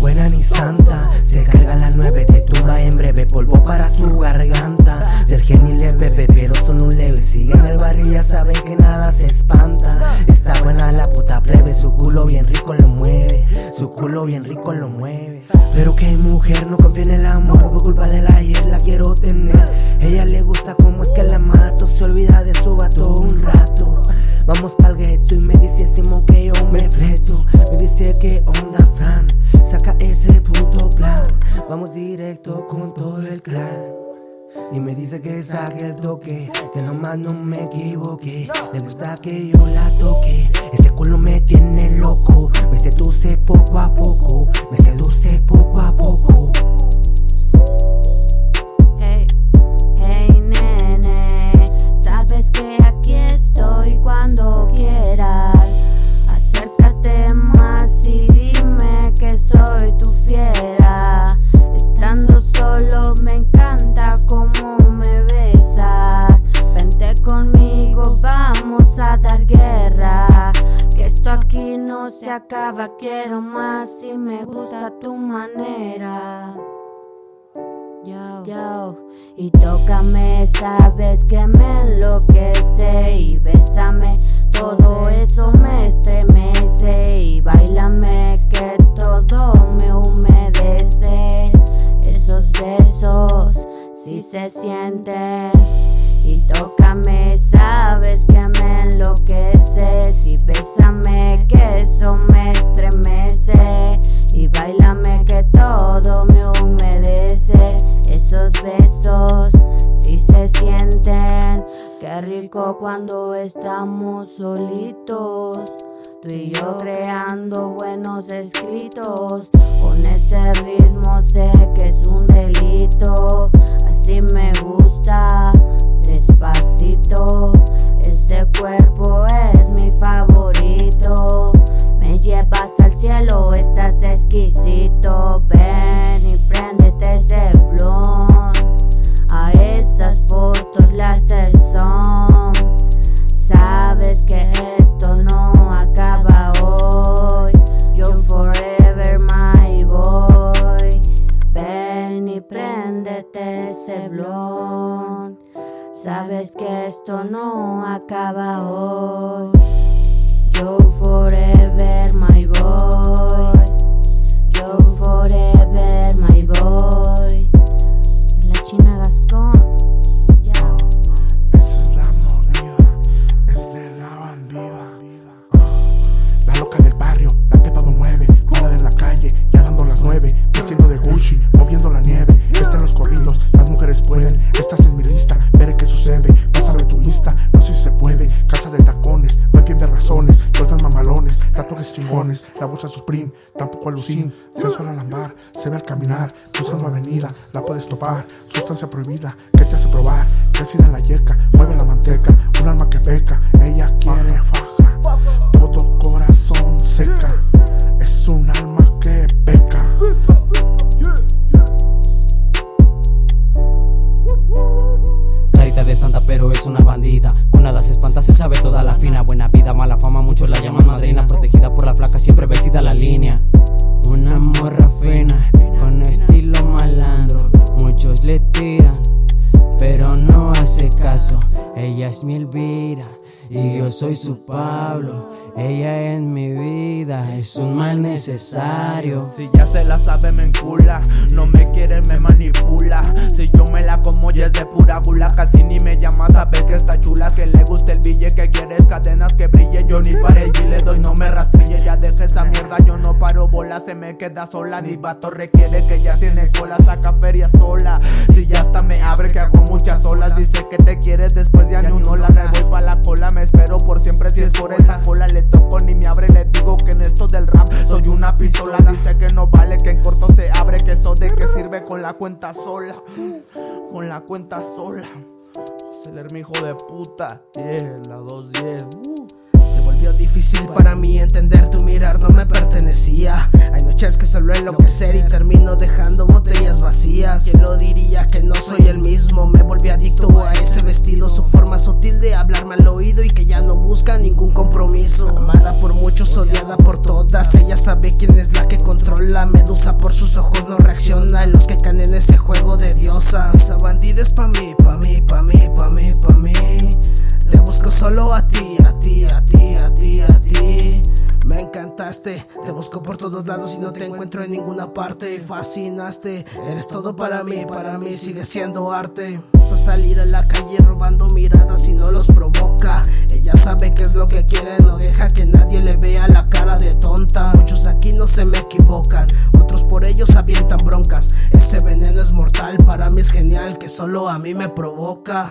buena ni santa. Se carga las 9, te tumba en breve, polvo para su garganta. Del genio le bebe, pero son un leve. Siguen el barrio y ya saben que nada se espanta. Está buena la puta plebe, su culo bien rico lo mueve. Su culo bien rico lo mueve. Pero que mujer no confía en el amor, por culpa del ayer la quiero tener. Ella le gusta como es que la mato, se olvida de su vato un rato. Vamos pa'l gueto y me dice Simón que yo me fleto. Me dice que onda Fran, saca ese puto plan. Vamos directo con todo el clan. Y me dice que saque el toque, que nomás no me equivoqué. Le gusta que yo la toque, ese culo me tiene loco. Me seduce poco a poco, me seduce poco a poco. Hey, hey nene, sabes que aquí estoy cuando quieras. Acércate más y dime que soy tu fiera. Estando solo me encanta cómo me besas. Vente conmigo, vamos a dar guerra. Que esto aquí no se acaba, quiero más y me gusta tu manera. Yo, y tócame, sabes que me enloquece. Y bésame, todo eso me estremece. Y báilame que todo me humedece. Esos besos sí se sienten. Y tócame, sabes que me enloqueces. Y bésame que eso me estremece. Y báilame que todo me humedece. Esos besos sí se sienten. Qué rico cuando estamos solitos, tú y yo creando buenos escritos. Con ese ritmo sé que es un delito. Así me gusta, despacito. Ese cuerpo es mi favorito. Me llevas al cielo, estás exquisito. Ven y préndete ese blon. A esas fotos las son. Sabes que esto no acaba hoy. Yo forever my boy. Ven y préndete ese blon. Sabes que esto no acaba hoy. Yo forever my boy. Yo forever my boy. La China Gascón. Esa es la movida, es de la bandiva. La loca del barrio, la que todo mueve. Jugada en la calle, ya dando las 9. Vistiendo de Gucci, moviendo la nieve. Está en los corridos, las mujeres pueden. Estás en mi lista, veré qué sucede. Pásame tu Insta, no sé si se puede. Calza de tacones, no entiende razones. Sueltan mamalones, tatuajes chingones. La bolsa Supreme, tampoco alucin. Sensual al andar, se ve al caminar. Cruzando avenida, la puedes topar. Sustancia prohibida, que te hace probar. Crecida en la yeca, mueve la manteca. Un alma que peca, ella quiere faja. Todo corazón seca, es un alma que peca. Carita de santa pero es una bandida. Con nada se espanta, se sabe toda la fina. Buena vida, mala fama, muchos la llaman madrina. Protegida por la flaca, siempre vestida a la línea. Una morra fina, con estilo malandro. Muchos le tiran, pero no hace caso. Ella es mi Elvira y yo soy su Pablo. Ella es mi vida, es un mal necesario. Si ya se la sabe me encula, no me quiere me manipula. Si yo me la como ya es de pura gula. Casi ni me llama, sabe que está chula. Que le guste el billete, que quieres cadenas que brille. Yo ni para el le doy, no me rastrille. Ya deje esa mierda, yo no paro bola. Se me queda sola, ni vato requiere que ya tiene cola. Saca feria sola, si ya hasta me abre que hago muchas olas. Dice que te quieres después de año no la. Me voy pa' la cola, me espero por siempre. Si es por esa cola le toco ni me abre. Le digo que en esto del rap soy una pistola. Dice que no vale, que en corto se abre. Que eso de que sirve con la cuenta sola. Con la cuenta sola. Celer mi hijo de puta. Yeah, la 210. Se volvió difícil para mí entender tu mirar no me pertenecía. Hay noches que solo enloquecer y termino dejando botellas vacías. ¿Quién lo diría que no soy el mismo? Me volví adicto a ese vestido, su forma sutil de hablarme al oído y que ya no busca ningún compromiso. Amada por muchos es odiada por todas. Ella sabe quién es la que controla. Medusa por sus ojos no reacciona. Los que caen en ese juego de diosa. Esa bandida es pa' mí, pa' mí, pa' mí, pa' mí, pa' mí. Te busco solo a ti, a ti, a ti, a ti, a ti. Me encantaste, te busco por todos lados y no te encuentro en ninguna parte. Fascinaste, eres todo para mí sigue siendo arte. A salir a la calle robando miradas y no los provoca. Ella sabe qué es lo que quiere, no deja que nadie le vea la cara de tonta. Muchos aquí no se me equivocan, otros por ellos avientan broncas. Ese veneno es mortal, para mí es genial, que solo a mí me provoca.